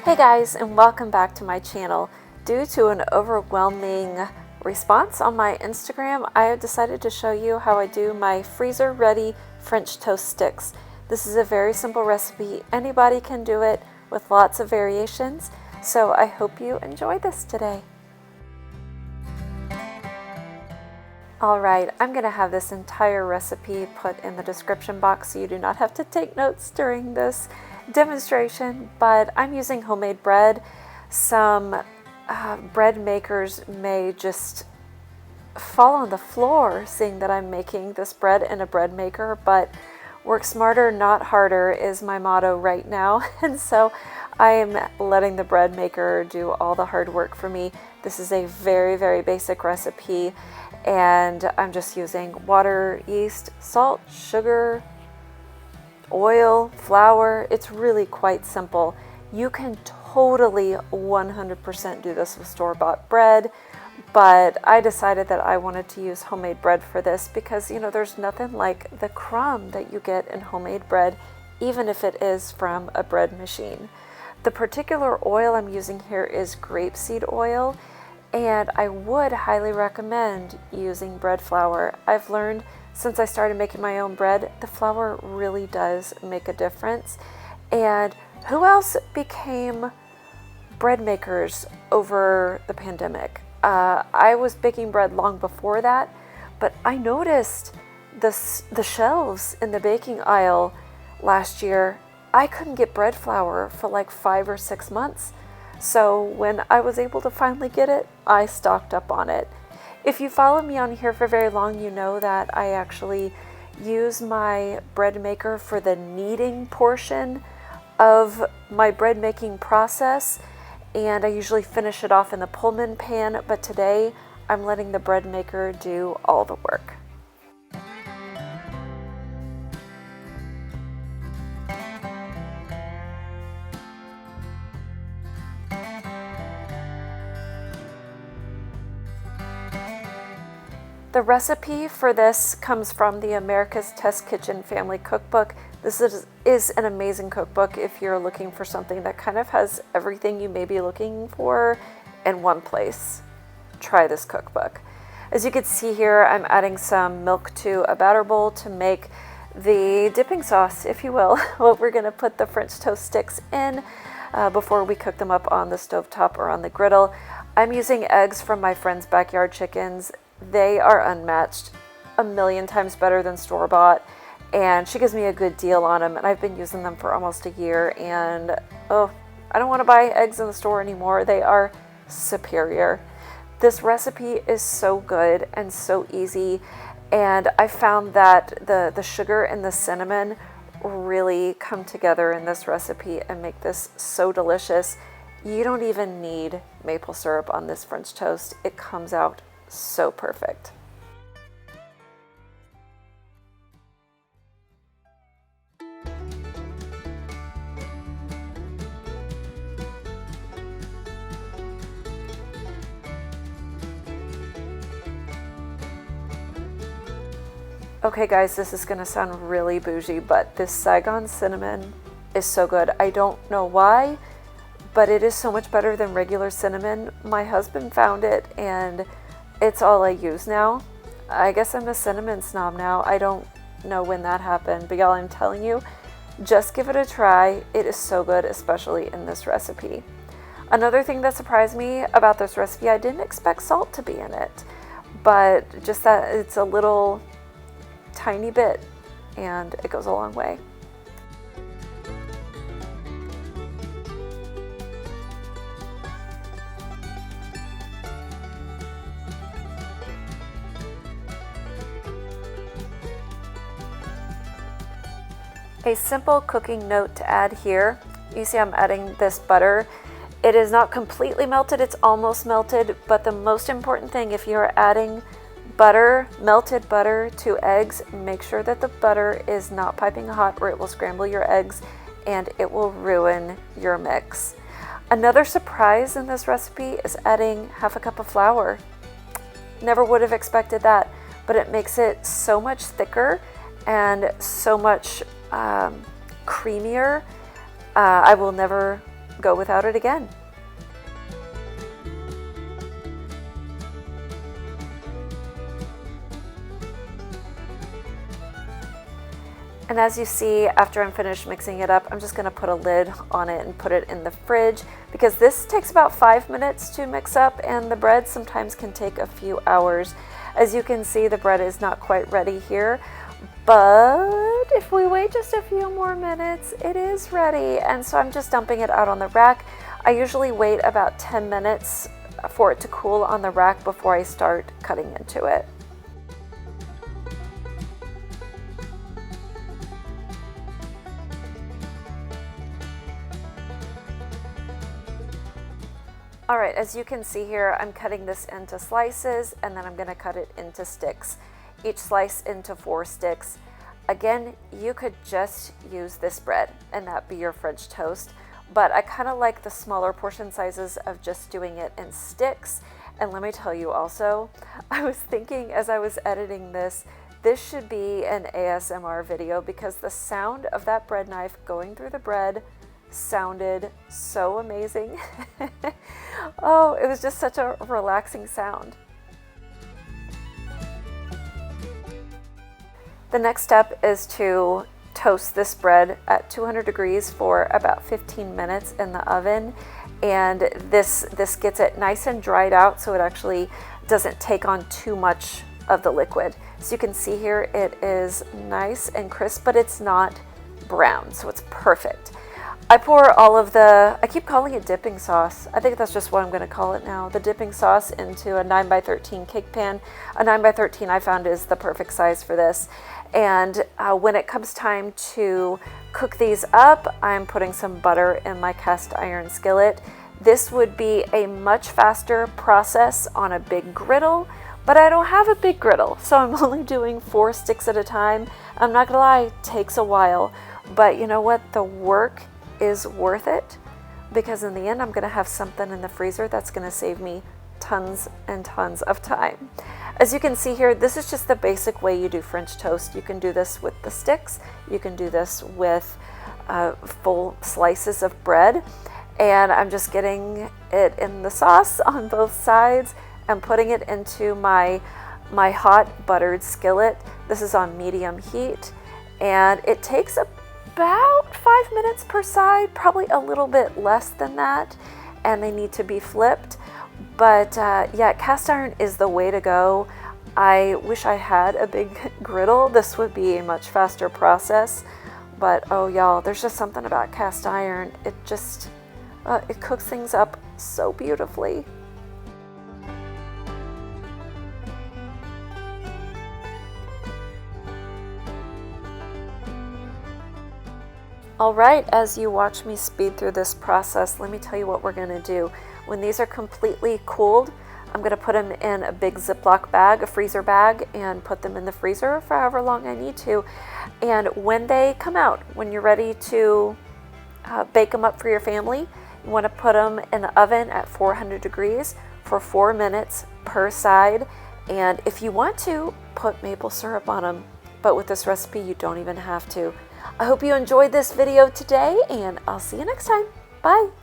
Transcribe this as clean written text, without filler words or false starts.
Hey guys, and welcome back to my channel. Due to an overwhelming response on my Instagram, I have decided to show you how I do my freezer ready French toast sticks. This is a very simple recipe. Anybody can do it with lots of variations, so I hope you enjoy this today. Alright, I'm going to have this entire recipe put in the description box so you do not have to take notes during this demonstration, but I'm using homemade bread. Some bread makers may just fall on the floor seeing that I'm making this bread in a bread maker, but work smarter, not harder is my motto right now, and so I am letting the bread maker do all the hard work for me. This is a very, very basic recipe, and I'm just using water, yeast, salt, sugar, oil, flour. It's really quite simple. You can totally 100% do this with store-bought bread, but I decided that I wanted to use homemade bread for this because, you know, there's nothing like the crumb that you get in homemade bread, even if it is from a bread machine. The particular oil I'm using here is grapeseed oil, and I would highly recommend using bread flour. I've learned since I started making my own bread, the flour really does make a difference. And who else became bread makers over the pandemic? I was baking bread long before that, but I noticed the shelves in the baking aisle last year. I couldn't get bread flour for like 5 or 6 months. So when I was able to finally get it, I stocked up on it. If you follow me on here for very long, you know that I actually use my bread maker for the kneading portion of my bread making process, and I usually finish it off in the Pullman pan, but today I'm letting the bread maker do all the work. The recipe for this comes from the America's Test Kitchen Family Cookbook. This is an amazing cookbook if you're looking for something that kind of has everything you may be looking for in one place. Try this cookbook. As you can see here, I'm adding some milk to a batter bowl to make the dipping sauce, if you will, what we're going to put the French toast sticks in before we cook them up on the stovetop or on the griddle. I'm using eggs from my friend's backyard chickens. They are unmatched, a million times better than store-bought, and she gives me a good deal on them, and I've been using them for almost a year, and oh, I don't want to buy eggs in the store anymore. They are superior. This recipe is so good and so easy, and I found that the sugar and the cinnamon really come together in this recipe and make this so delicious. You don't even need maple syrup on this French toast. It comes out so perfect. Okay guys, this is gonna sound really bougie, but this Saigon cinnamon is so good. I don't know why, but it is so much better than regular cinnamon. My husband found it and it's all I use now. I guess I'm a cinnamon snob now. I don't know when that happened, but y'all, I'm telling you, just give it a try. It is so good, especially in this recipe. Another thing that surprised me about this recipe, I didn't expect salt to be in it, but just that it's a little tiny bit and it goes a long way. A simple cooking note to add here. You see I'm adding this butter. It is not completely melted, it's almost melted, but the most important thing if you're adding butter, melted butter to eggs, make sure that the butter is not piping hot or it will scramble your eggs and it will ruin your mix. Another surprise in this recipe is adding half a cup of flour. Never would have expected that, but it makes it so much thicker and so much creamier. I will never go without it again. And as you see, after I'm finished mixing it up, I'm just going to put a lid on it and put it in the fridge, because this takes about 5 minutes to mix up, and the bread sometimes can take a few hours. As you can see, the bread is not quite ready here, but if we wait just a few more minutes, it is ready. And so I'm just dumping it out on the rack. I usually wait about 10 minutes for it to cool on the rack before I start cutting into it. All right, as you can see here, I'm cutting this into slices, and then I'm going to cut it into sticks. Each slice into 4 sticks. Again, you could just use this bread and that be your French toast, but I kind of like the smaller portion sizes of just doing it in sticks. And let me tell you also, I was thinking as I was editing this, this should be an ASMR video, because the sound of that bread knife going through the bread sounded so amazing. Oh, it was just such a relaxing sound. The next step is to toast this bread at 200 degrees for about 15 minutes in the oven, and this gets it nice and dried out, so it actually doesn't take on too much of the liquid. So you can see here it is nice and crisp, but it's not brown, so it's perfect. I pour all of I keep calling it dipping sauce. I think that's just what I'm going to call it now. The dipping sauce into a 9x13 cake pan. A 9x13 I found is the perfect size for this. And when it comes time to cook these up, I'm putting some butter in my cast iron skillet. This would be a much faster process on a big griddle, but I don't have a big griddle, so I'm only doing 4 sticks at a time. I'm not gonna lie, it takes a while, but you know what? The work is worth it, because in the end I'm going to have something in the freezer that's going to save me tons and tons of time. As you can see here, this is just the basic way you do French toast. You can do this with the sticks, you can do this with full slices of bread, and I'm just getting it in the sauce on both sides and putting it into my hot buttered skillet. This is on medium heat, and it takes about 5 minutes per side, probably a little bit less than that, and they need to be flipped. But yeah, cast iron is the way to go. I wish I had a big griddle. This would be a much faster process, but oh y'all, there's just something about cast iron. It just it cooks things up so beautifully. All right, as you watch me speed through this process, let me tell you what we're going to do. When these are completely cooled, I'm going to put them in a big Ziploc bag, a freezer bag, and put them in the freezer for however long I need to. And when they come out, when you're ready to bake them up for your family, you want to put them in the oven at 400 degrees for 4 minutes per side. And if you want to, put maple syrup on them. But with this recipe, you don't even have to. I hope you enjoyed this video today, and I'll see you next time. Bye.